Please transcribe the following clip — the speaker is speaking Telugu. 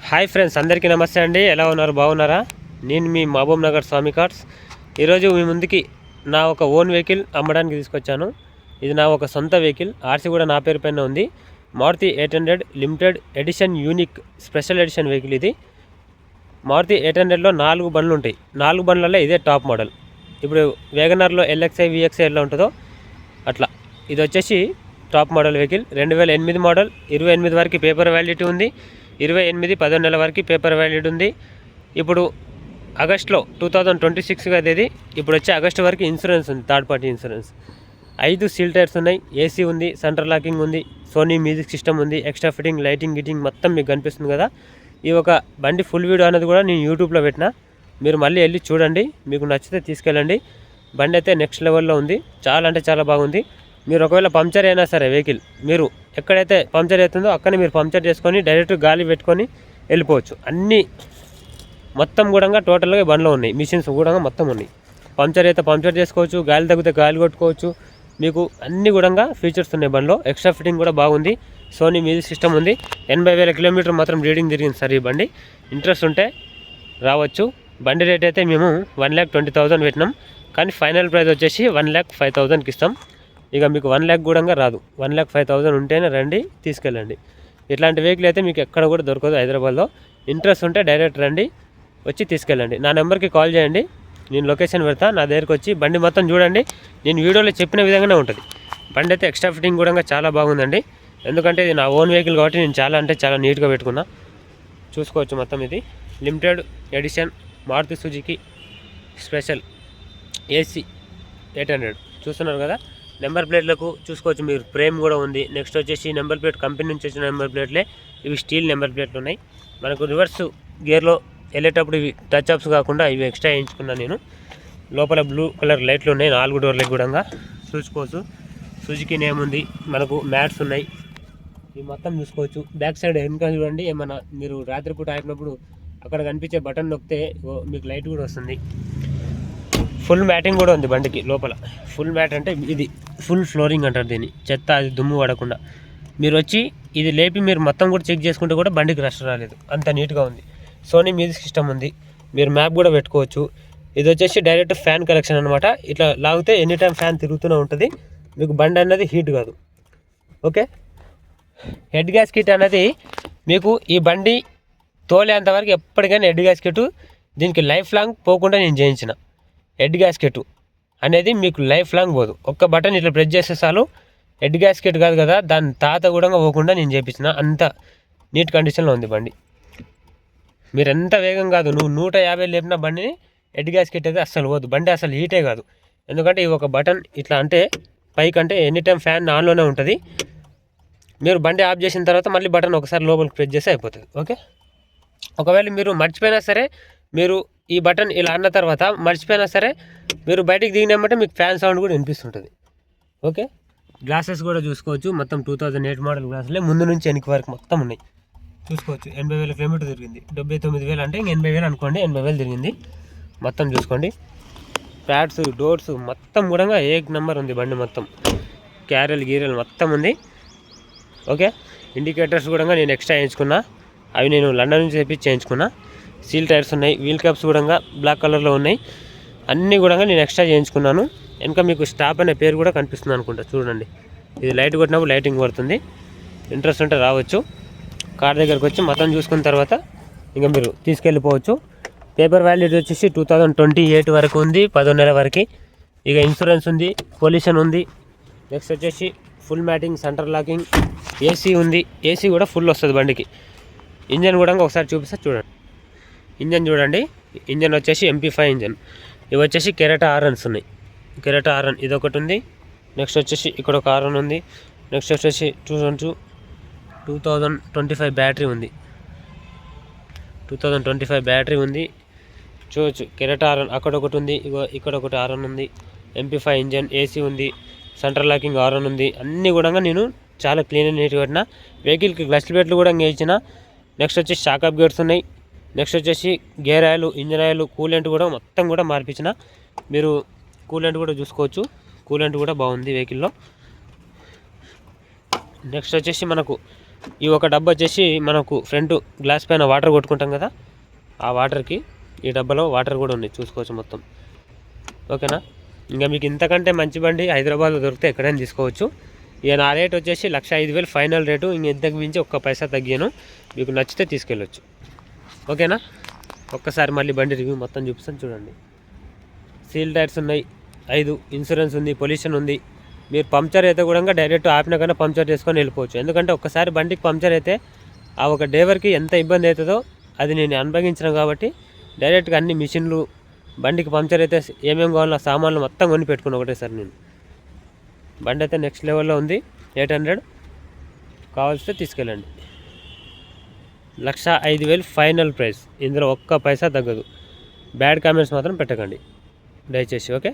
హాయ్ ఫ్రెండ్స్, అందరికీ నమస్తే అండి. ఎలా ఉన్నారు? బాగున్నారా? నేను మీ మహబూబ్ నగర్ స్వామి కార్స్. ఈరోజు మీ ముందుకి నా ఒక ఓన్ వెహికల్ అమ్మడానికి తీసుకొచ్చాను. ఇది నా ఒక సొంత వెహికల్. ఆర్సీ కూడా నా పేరు పైన ఉంది. Maruti 800 limited edition unique special edition vehicle ఇది. మారుతి 800లో 4 బండ్లు ఉంటాయి. 4 బండ్లలో ఇదే టాప్ మోడల్. ఇప్పుడు వేగనర్లో ఎల్ఎక్స్ఐ విఎక్స్ఐ ఎలా ఉంటుందో అట్లా ఇది వచ్చేసి టాప్ మోడల్ వెహికల్. 2008 మోడల్. 28 వరకు పేపర్ వ్యాలిడిటీ ఉంది. 28 నెల వరకు పేపర్ వ్యాలిడ్ ఉంది. ఇప్పుడు ఆగస్టులో 2026 కదా ఇది. ఇప్పుడు వచ్చే ఆగస్టు వరకు ఇన్సూరెన్స్ ఉంది, third party insurance. 5 seal tyres ఉన్నాయి, ఏసీ ఉంది, సెంటర్ లాకింగ్ ఉంది, సోనీ మ్యూజిక్ సిస్టమ్ ఉంది, ఎక్స్ట్రా ఫిట్టింగ్, లైటింగ్ గిటింగ్ మొత్తం మీకు కనిపిస్తుంది కదా. ఈ ఒక బండి ఫుల్ వీడియో అనేది కూడా నేను యూట్యూబ్లో పెట్టిన, మీరు మళ్ళీ వెళ్ళి చూడండి. మీకు నచ్చితే తీసుకెళ్ళండి. బండి అయితే నెక్స్ట్ లెవెల్లో ఉంది, చాలా అంటే చాలా బాగుంది. మీరు ఒకవేళ పంక్చర్ అయినా సరే వెహికల్, మీరు ఎక్కడైతే పంక్చర్ అవుతుందో అక్కడనే మీరు పంక్చర్ చేసుకొని డైరెక్ట్ గాలి పెట్టుకొని వెళ్ళిపోవచ్చు. అన్నీ మొత్తం కూడా టోటల్గా బండ్లో ఉన్నాయి, మిషన్స్ కూడా మొత్తం ఉన్నాయి. పంక్చర్ అయితే పంక్చర్ చేసుకోవచ్చు, గాలి తగ్గితే గాలి కొట్టుకోవచ్చు. మీకు అన్ని కూడా ఫీచర్స్ ఉన్నాయి బండిలో. ఎక్స్ట్రా ఫిట్టింగ్ కూడా బాగుంది, సోనీ మ్యూజిక్ సిస్టమ్ ఉంది. 80,000 కిలోమీటర్ మాత్రం రీడింగ్ తిరిగింది సార్ ఈ బండి. ఇంట్రెస్ట్ ఉంటే రావచ్చు. బండి రేట్ అయితే మేము 1,20,000 పెట్టినాం, కానీ ఫైనల్ ప్రైస్ వచ్చేసి 1,05,000కి ఇస్తాం. ఇక మీకు 1 lakh కూడా రాదు. 1,05,000 ఉంటేనే రండి, తీసుకెళ్ళండి. ఇట్లాంటి వెహికల్ అయితే మీకు ఎక్కడ కూడా దొరకదు హైదరాబాద్లో. ఇంట్రెస్ట్ ఉంటే డైరెక్ట్ రండి, వచ్చి తీసుకెళ్ళండి. నా నెంబర్కి కాల్ చేయండి, నేను లొకేషన్ పెడతా. నా దగ్గరికి వచ్చి బండి మొత్తం చూడండి. నేను వీడియోలో చెప్పిన విధంగానే ఉంటుంది. బండి అయితే ఎక్స్ట్రా ఫిట్టింగ్ కూడా చాలా బాగుందండి. ఎందుకంటే ఇది నా ఓన్ వెహికల్ కాబట్టి నేను చాలా అంటే చాలా నీట్గా పెట్టుకున్నా. చూసుకోవచ్చు మొత్తం. ఇది limited edition Maruti Suzuki special AC 800 చూస్తున్నారు కదా. నెంబర్ ప్లేట్లకు చూసుకోవచ్చు మీరు, ఫ్రేమ్ కూడా ఉంది. నెక్స్ట్ వచ్చేసి నెంబర్ ప్లేట్ కంపెనీ నుంచి వచ్చిన నెంబర్ ప్లేట్లే, ఇవి స్టీల్ నెంబర్ ప్లేట్లు ఉన్నాయి. మనకు రివర్స్ గేర్లో వెళ్ళేటప్పుడు ఇవి టచ్ అప్స్ కాకుండా ఇవి ఎక్స్ట్రా వేయించుకున్నాను నేను. లోపల బ్లూ కలర్ లైట్లు ఉన్నాయి, 4 డోర్లకు కూడా చూసుకోవచ్చు. సుజుకి నేమ్ ఉంది, మనకు మ్యాట్స్ ఉన్నాయి. ఇవి మొత్తం చూసుకోవచ్చు. బ్యాక్ సైడ్ వెనక చూడండి, ఏమన్నా మీరు రాత్రిపూట ఆపినప్పుడు అక్కడ కనిపించే బటన్ నొక్కితే మీకు లైట్ కూడా వస్తుంది. ఫుల్ మ్యాటింగ్ కూడా ఉంది బండికి లోపల. ఫుల్ మ్యాట్ అంటే ఇది ఫుల్ ఫ్లోరింగ్ అంటారు దీన్ని. చెత్త అది దుమ్ము పడకుండా మీరు వచ్చి ఇది లేపి మీరు మొత్తం కూడా చెక్ చేసుకుంటే కూడా బండికి రష్ రాలేదు, అంత నీట్గా ఉంది. సోనీ మ్యూజిక్ సిస్టమ్ ఉంది, మీరు మ్యాప్ కూడా పెట్టుకోవచ్చు. ఇది వచ్చేసి డైరెక్ట్ ఫ్యాన్ కలెక్షన్ అనమాట. ఇట్లా లాగితే ఎనీ టైం ఫ్యాన్ తిరుగుతూనే ఉంటుంది, మీకు బండి అనేది హీట్ కాదు. ఓకే. హెడ్ గ్యాస్కెట్ అనేది మీకు ఈ బండి తోలేంతవరకు ఎప్పటికైనా హెడ్ గ్యాస్కెట్ దీనికి లైఫ్ లాంగ్ పోకుండా నేను చేయించిన. హెడ్ గ్యాస్కెట్ అనేది మీకు లైఫ్ లాంగ్ పోదు. ఒక్క బటన్ ఇట్లా ప్రెస్ చేస్తే చాలు. హెడ్ గ్యాస్కెట్ కాదు కదా, దాని తాత కూడా పోకుండా నేను చేయించిన. అంత నీట్ కండిషన్లో ఉంది బండి. మీరు ఎంత వేగం కాదు, నువ్వు 150 లేపిన బండిని హెడ్ గ్యాస్కెట్ అయితే అస్సలు పోదు. బండి అసలు హీటే కాదు. ఎందుకంటే ఈ ఒక బటన్ ఇట్లా అంటే పైకి అంటే ఎనీ టైం ఫ్యాన్ ఆన్లోనే ఉంటుంది. మీరు బండి ఆఫ్ చేసిన తర్వాత మళ్ళీ బటన్ ఒకసారి లోపలికి ప్రెస్ చేస్తే అయిపోతుంది. ఓకే. ఒకవేళ మీరు మర్చిపోయినా సరే, మీరు ఈ బటన్ ఇలా అన్న తర్వాత మర్చిపోయినా సరే, మీరు బయటికి దిగినామంటే మీకు ఫ్యాన్ సౌండ్ కూడా వినిపిస్తుంటుంది. ఓకే. గ్లాసెస్ కూడా చూసుకోవచ్చు. మొత్తం 2008 మోడల్ గ్లాసులే, ముందు నుంచి వెనక వరకు మొత్తం ఉన్నాయి. చూసుకోవచ్చు. 80,000 కిలోమీటర్ తిరిగింది. 79,000 అంటే ఇంక 80,000 అనుకోండి. 80,000 తిరిగింది మొత్తం. చూసుకోండి. ప్యాడ్స్, డోర్స్ మొత్తం కూడా ఏక్ నెంబర్ ఉంది బండి మొత్తం. క్యారెల్ గీరెల్ మొత్తం ఉంది. ఓకే. ఇండికేటర్స్ కూడా నేను ఎక్స్ట్రా వేయించుకున్నా, అవి నేను లండన్ నుంచి తెప్పించి చేయించుకున్నా. సీల్ టైర్స్ ఉన్నాయి, వీల్ క్యాప్స్ కూడా బ్లాక్ కలర్లో ఉన్నాయి. అన్నీ కూడా నేను ఎక్స్ట్రా చేయించుకున్నాను. వెనక మీకు స్టాప్ అనే పేరు కూడా కనిపిస్తుంది అనుకుంటా, చూడండి. ఇది లైట్ కొట్టినప్పుడు లైటింగ్ పడుతుంది. ఇంట్రెస్ట్ ఉంటే రావచ్చు. కార్ దగ్గరకు వచ్చి మొత్తం చూసుకున్న తర్వాత ఇంకా మీరు తీసుకెళ్ళిపోవచ్చు. పేపర్ వ్యాలిడిటీ వచ్చేసి 2028 వరకు ఉంది, 10వ నెల వరకు. ఇక ఇన్సూరెన్స్ ఉంది, పొల్యూషన్ ఉంది. నెక్స్ట్ వచ్చేసి full matting, centre locking, AC ఉంది. ఏసీ కూడా ఫుల్ వస్తుంది బండికి. ఇంజన్ కూడా ఒకసారి చూపిస్తా చూడండి. ఇంజన్ చూడండి. ఇంజన్ వచ్చేసి MP5 ఇంజన్. ఇవి వచ్చేసి కెరెటా ఆర్ఎన్స్ ఉన్నాయి. కెరెటా ఆర్ఎన్ ఇది ఒకటి ఉంది. నెక్స్ట్ వచ్చేసి ఇక్కడ ఒక ఆర్ఎన్ ఉంది. నెక్స్ట్ వచ్చేసి 2025 బ్యాటరీ ఉంది. 2025 బ్యాటరీ ఉంది. చూడవచ్చు. కెరెటా ఆర్ఎన్ అక్కడ ఒకటి ఉంది, ఇక్కడ ఒకటి ఆర్ఎన్ ఉంది. MP5 ఇంజన్, ఏసీ ఉంది, సెంటర్ లాకింగ్ ఆర్ఎన్ ఉంది. అన్నీ కూడా నేను చాలా క్లీన్ అండ్ నీట్గా పెట్టిన. వెహికల్కి గ్లచ్ ప్లేట్లు కూడా ఇచ్చిన. నెక్స్ట్ వచ్చేసి షాకప్ గేర్స్ ఉన్నాయి. నెక్స్ట్ వచ్చేసి gear oil, engine oil, coolant కూడా మొత్తం కూడా మార్పించిన. మీరు కూలెంట్ కూడా చూసుకోవచ్చు. కూలెంట్ కూడా బాగుంది వెహికల్లో. నెక్స్ట్ వచ్చేసి మనకు ఈ ఒక డబ్బా వచ్చేసి మనకు ఫ్రంట్ గ్లాస్ పైన వాటర్ కొట్టుకుంటాం కదా, ఆ వాటర్కి ఈ డబ్బాలో వాటర్ కూడా ఉన్నాయి, చూసుకోవచ్చు మొత్తం. ఓకేనా. ఇంకా మీకు ఇంతకంటే మంచి బండి హైదరాబాద్లో దొరికితే ఎక్కడైనా తీసుకోవచ్చు. ఇక నా రేట్ వచ్చేసి 1,05,000 ఫైనల్ రేటు. ఇంక ఇంతకు మించి ఒక్క పైసా తగ్గాను. మీకు నచ్చితే తీసుకెళ్ళొచ్చు. ఓకేనా. ఒక్కసారి మళ్ళీ బండి రివ్యూ మొత్తం చూపిస్తాను చూడండి. సీల్ టైర్స్ ఉన్నాయి, 5 ఇన్సూరెన్స్ ఉంది, పొల్యూషన్ ఉంది. మీరు పంక్చర్ అయితే కూడా డైరెక్ట్ ఆపిన కన్నా పంక్చర్ చేసుకొని వెళ్ళిపోవచ్చు. ఎందుకంటే ఒక్కసారి బండికి పంక్చర్ అయితే ఆ ఒక డ్రైవర్కి ఎంత ఇబ్బంది అవుతుందో అది నేను అనుభవించినాను కాబట్టి డైరెక్ట్గా అన్ని మిషన్లు బండికి పంక్చర్ అయితే ఏమేమి కావాలో సామాన్లు మొత్తం కొని పెట్టుకుని ఒకటేసారి నేను. బండి అయితే నెక్స్ట్ లెవెల్లో ఉంది. 800 కావాల్సితే తీసుకెళ్ళండి. 1,05,000 ఫైనల్ ప్రైస్. ఇందులో ఒక్క పైసా తగ్గదు. బ్యాడ్ కామెంట్స్ మాత్రం పెట్టకండి దయచేసి. ఓకే.